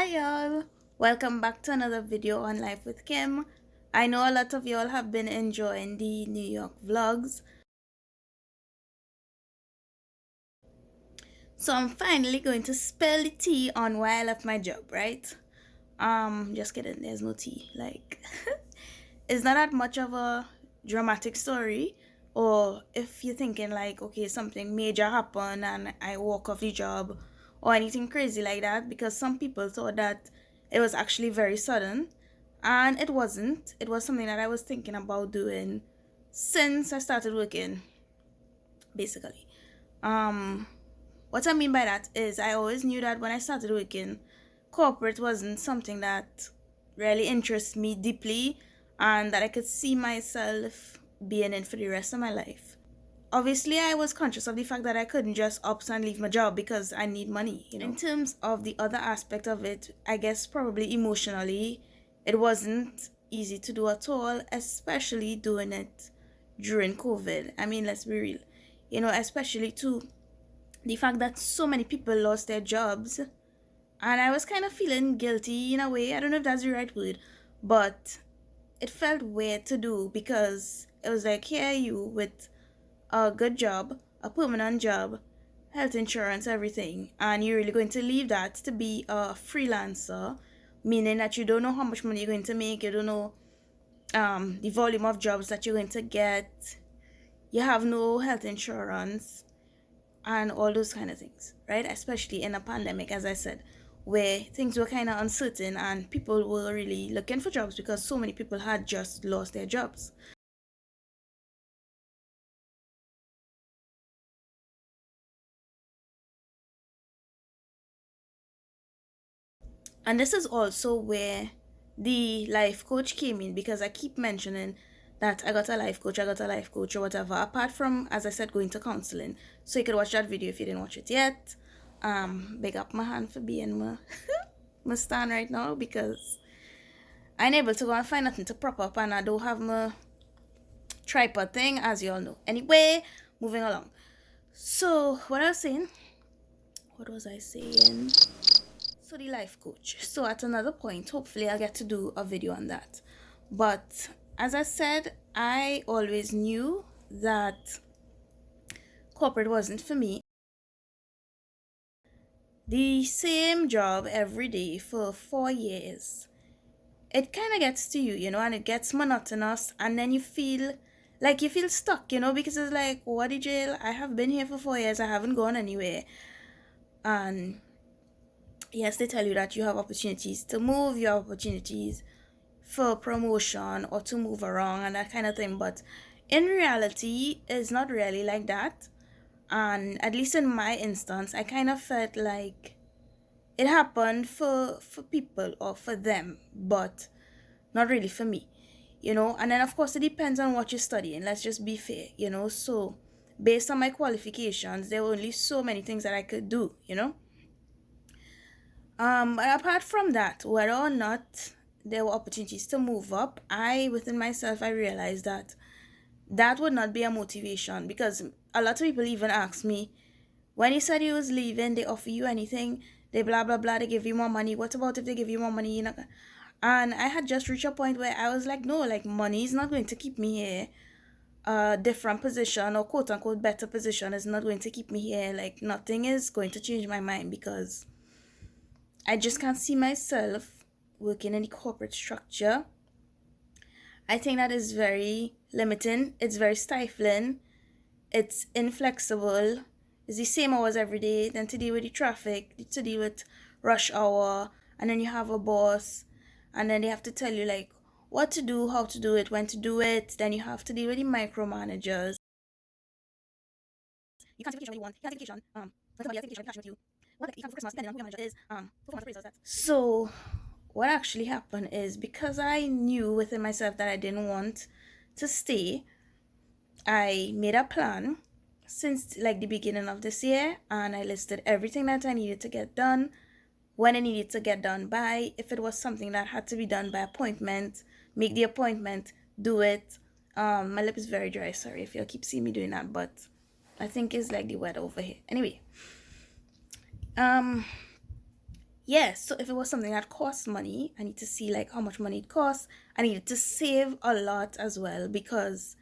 y'all, welcome back to another video on Life with Kim. I know a lot of y'all have been enjoying the New York vlogs, so I'm finally going to spill the tea on why I left my job, right? Just kidding, there's no tea. Like it's not that much of a dramatic story. Or if you're thinking like, okay, something major happened and I walk off the job or anything crazy like that, because some people thought that it was actually very sudden, and it wasn't. It was something that I was thinking about doing since I started working, basically. um what I mean by that is I always knew that when I started working, corporate wasn't something that really interests me deeply and that I could see myself being in for the rest of my life. Obviously, I was conscious of the fact that I couldn't just ups and leave my job because I need money. In terms of the other aspect of it, I guess probably emotionally, it wasn't easy to do at all, especially doing it during COVID. I mean, let's be real. Especially too, the fact that so many people lost their jobs, and I was kind of feeling guilty in a way. I don't know if that's the right word, but it felt weird to do because it was like, here you with a good job, a permanent job, health insurance, everything, and you're really going to leave that to be a freelancer, meaning that you don't know how much money you're going to make, you don't know the volume of jobs that you're going to get, you have no health insurance, and all those kind of things, right? Especially in a pandemic, as I said, where things were kind of uncertain and people were really looking for jobs because so many people had just lost their jobs. And this is also where the life coach came in, because I keep mentioning that I got a life coach, or whatever, apart from, as I said, going to counseling. So you could watch that video if you didn't watch it yet. Big up my hand for being my stand right now, because I ain't able to go and find nothing to prop up and I don't have my tripod thing, as you all know. Anyway, moving along. So what was I saying? So the life coach. So at another point, hopefully I'll get to do a video on that. But as I said, I always knew that corporate wasn't for me. The same job every day for 4 years, it kind of gets to you, and it gets monotonous, and then you feel stuck, because it's like, what the jail? I have been here for 4 years, I haven't gone anywhere. And yes, they tell you that you have opportunities to move, you have opportunities for promotion or to move around and that kind of thing, but in reality it's not really like that. And at least in my instance, I kind of felt like it happened for people or for them, but not really for me. And then of course it depends on what you're studying, let's just be fair. So based on my qualifications, there were only so many things that I could do. But apart from that, whether or not there were opportunities to move up, within myself, I realized that that would not be a motivation, because a lot of people even ask me, when you said you was leaving, they offer you anything, they blah blah blah, they give you more money. What about if they give you more money? And I had just reached a point where I was like, no, like money is not going to keep me here. A different position or quote unquote better position is not going to keep me here. Like nothing is going to change my mind, because I just can't see myself working in the corporate structure. I think that is very limiting. It's very stifling. It's inflexible. It's the same hours every day. Then to deal with the traffic, to deal with rush hour, and then you have a boss, and then they have to tell you like what to do, how to do it, when to do it. Then you have to deal with the micromanagers. You can't take vacation when you want. You can't take vacation. When somebody else take vacation, clash with you. What, like, you can for Christmas, depending on who your manager is. Performance appraisals, that. So what actually happened is, because I knew within myself that I didn't want to stay, I made a plan since like the beginning of this year, and I listed everything that I needed to get done, when I needed to get done by. If it was something that had to be done by appointment, make the appointment, do it. My lip is very dry, sorry if you'll keep seeing me doing that, but I think it's like the weather over here. Anyway, um Yes, so if it was something that costs money, I need to see like how much money it costs. I needed to save a lot as well because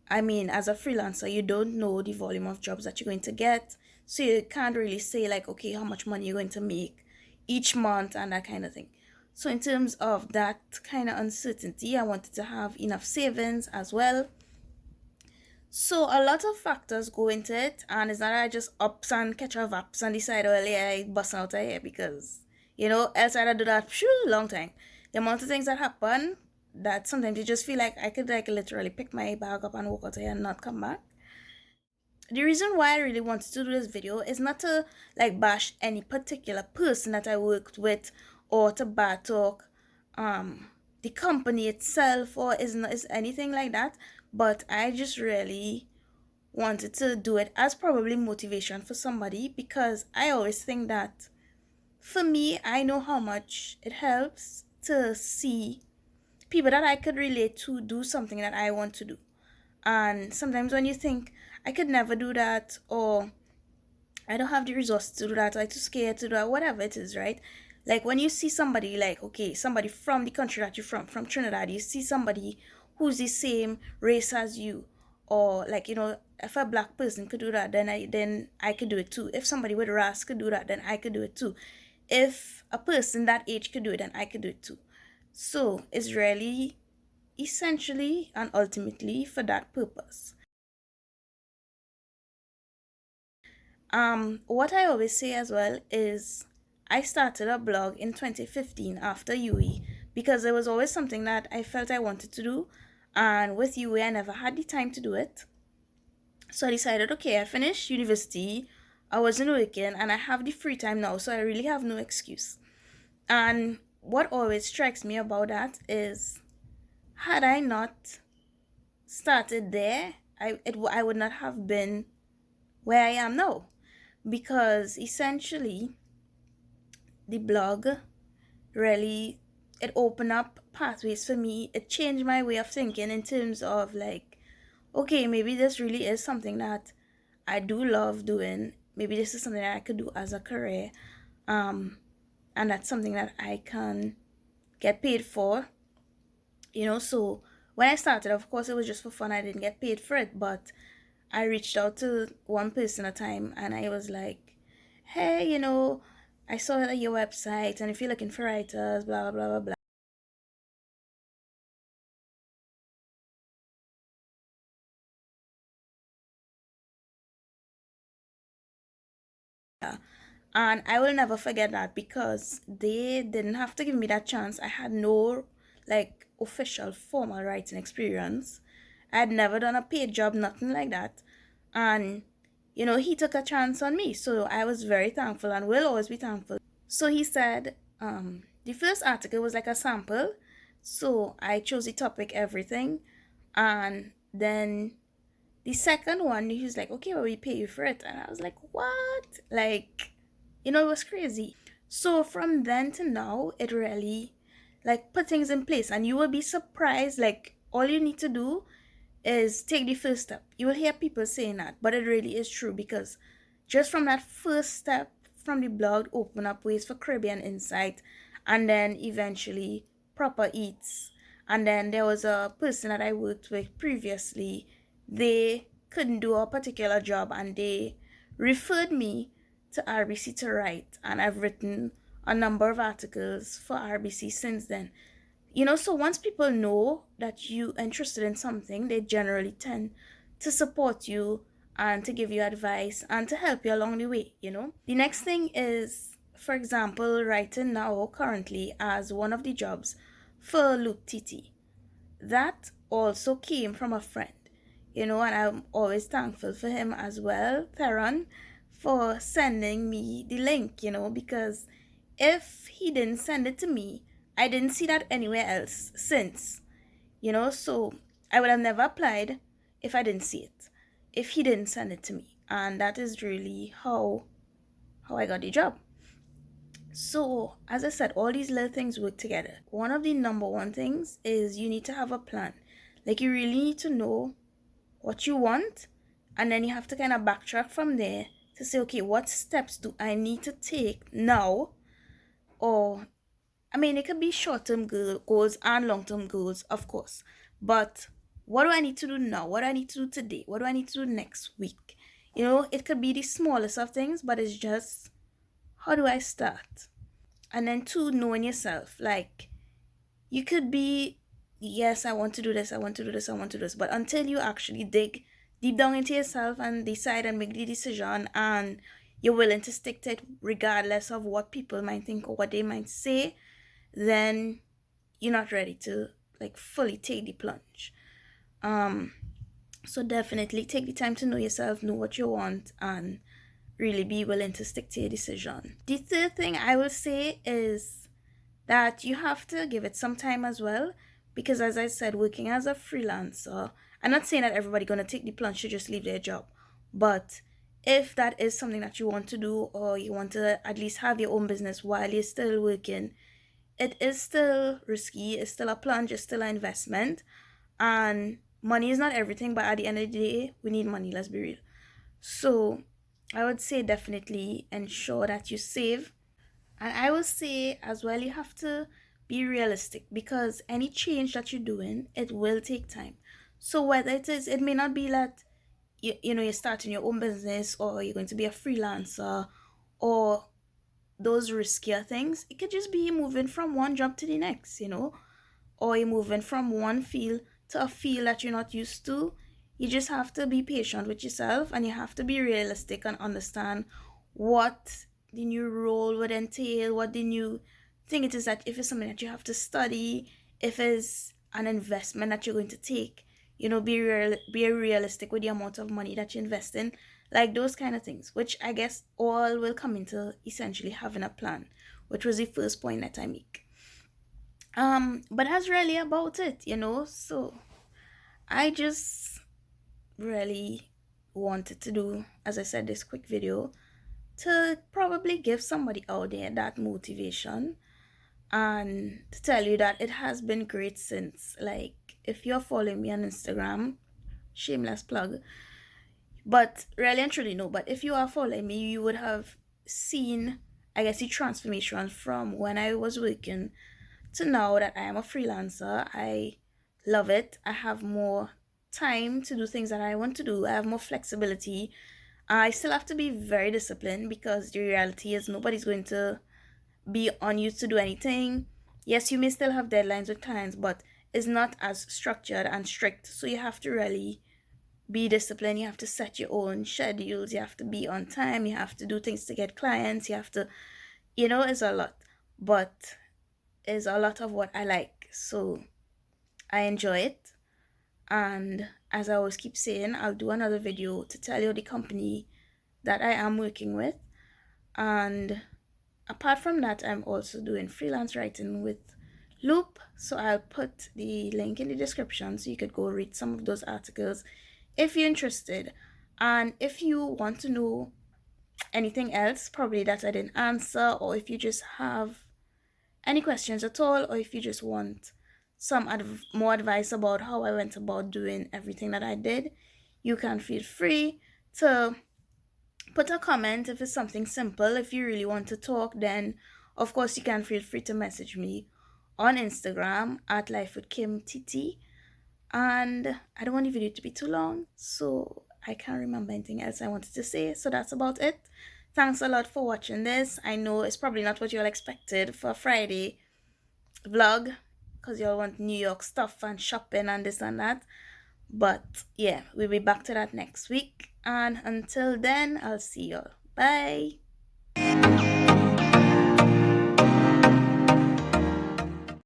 I mean, as a freelancer, you don't know the volume of jobs that you're going to get. So you can't really say like, okay, how much money you're going to make each month and that kind of thing. So in terms of that kind of uncertainty, I wanted to have enough savings as well. So a lot of factors go into it, and it's not that I just ups and catch a vaps and decide, well, yeah, I bust out of here because, else I'd do that long time. The amount of things that happen that sometimes you just feel like I could like literally pick my bag up and walk out of here and not come back. The reason why I really wanted to do this video is not to like bash any particular person that I worked with or to bad talk the company itself or is anything like that, but I just really wanted to do it as probably motivation for somebody because I always think that for me, I know how much it helps to see people that I could relate to do something that I want to do. And sometimes when you think I could never do that, or I don't have the resources to do that, or I'm too scared to do that, whatever it is, right? Like when you see somebody like, okay, somebody from the country that you're from Trinidad, you see somebody who's the same race as you, or like, if a black person could do that, then I could do it too. If somebody with race could do that, then I could do it too. If a person that age could do it, then I could do it too. So it's really essentially and ultimately for that purpose. What I always say as well is I started a blog in 2015 after UE because it was always something that I felt I wanted to do, and with UE I never had the time to do it. So I decided, okay, I finished university, I wasn't working, and I have the free time now, so I really have no excuse. And what always strikes me about that is, had I not started there, I would not have been where I am now, because essentially the blog really, it opened up pathways for me. It changed my way of thinking in terms of like, okay, maybe this really is something that I do love doing. Maybe this is something that I could do as a career, um and that's something that I can get paid for. So when I started, of course it was just for fun. I didn't get paid for it, but I reached out to one person at a time and I was like, hey, I saw your website and if you're looking for writers, blah, blah, blah, blah, blah. And I will never forget that because they didn't have to give me that chance. I had no like official formal writing experience. I had never done a paid job, nothing like that. And he took a chance on me. So I was very thankful and will always be thankful. So he said, the first article was like a sample. So I chose the topic, everything. And then the second one, he was like, okay, well, we pay you for it. And I was like, what? Like, it was crazy. So from then to now, it really like put things in place. And you will be surprised. Like, all you need to do is take the first step. You will hear people saying that, but it really is true because just from that first step from the blog open up ways for Caribbean insight, and then eventually proper eats. And then there was a person that I worked with previously. They couldn't do a particular job and they referred me to RBC to write, and I've written a number of articles for RBC since then. So once people know that you're interested in something, they generally tend to support you and to give you advice and to help you along the way. The next thing is, for example, writing now currently as one of the jobs for Luke TT. That also came from a friend, and I'm always thankful for him as well, Theron, for sending me the link, because if he didn't send it to me, I didn't see that anywhere else since, so I would have never applied if I didn't see it, if he didn't send it to me. And that is really how I got the job. So, as I said, all these little things work together. One of the number one things is you need to have a plan. Like, you really need to know what you want, and then you have to kind of backtrack from there to say, okay, what steps do I need to take now Or, I mean, it could be short-term goals and long-term goals, of course. But what do I need to do now? What do I need to do today? What do I need to do next week? It could be the smallest of things, but it's just, how do I start? And then two, knowing yourself. Like, you could be, yes, I want to do this, I want to do this, I want to do this. But until you actually dig deep down into yourself and decide and make the decision, and you're willing to stick to it regardless of what people might think or what they might say, then you're not ready to like fully take the plunge. So definitely take the time to know yourself, know what you want, and really be willing to stick to your decision. The third thing I will say is that you have to give it some time as well, because as I said, working as a freelancer, I'm not saying that everybody gonna take the plunge to just leave their job, but if that is something that you want to do, or you want to at least have your own business while you're still working, it is still risky, it's still a plunge, it's still an investment, and money is not everything, but at the end of the day, we need money, let's be real. So I would say definitely ensure that you save. And I will say as well, you have to be realistic, because any change that you're doing, it will take time. So whether it may not be that you're starting your own business, or you're going to be a freelancer, or those riskier things. It could just be moving from one job to the next, or you're moving from one field to a field that you're not used to. You just have to be patient with yourself, and you have to be realistic and understand what the new role would entail, what the new thing it is, that if it's something that you have to study, if it's an investment that you're going to take, be realistic with the amount of money that you invest in, like those kind of things, which I guess all will come into essentially having a plan, which was the first point that I make. But that's really about it, so I just really wanted to do, as I said, this quick video to probably give somebody out there that motivation, and to tell you that it has been great since. Like, if you're following me on Instagram, shameless plug, but really and truly no, but if you are following me, you would have seen, I guess, the transformation from when I was working to now that I am a freelancer. I love it. I have more time to do things that I want to do. I have more flexibility. I still have to be very disciplined, because the reality is nobody's going to be on you to do anything. Yes, you may still have deadlines with clients, but it's not as structured and strict. So you have to really be disciplined. You have to set your own schedules. You have to be on time. You have to do things to get clients. You have to, it's a lot. But it's a lot of what I like. So I enjoy it. And as I always keep saying, I'll do another video to tell you the company that I am working with. And apart from that, I'm also doing freelance writing with Loop. So I'll put the link in the description so you could go read some of those articles if you're interested. And if you want to know anything else, probably that I didn't answer, or if you just have any questions at all, or if you just want some more advice about how I went about doing everything that I did, you can feel free to put a comment. If it's something simple, if you really want to talk, then of course you can feel free to message me on Instagram at lifewithkimtt. And I don't want the video to be too long, so I can't remember anything else I wanted to say. So that's about it. Thanks a lot for watching this. I know it's probably not what you all expected for a Friday vlog, because you all want New York stuff and shopping and this and that. But yeah, we'll be back to that next week. And until then, I'll see y'all. Bye.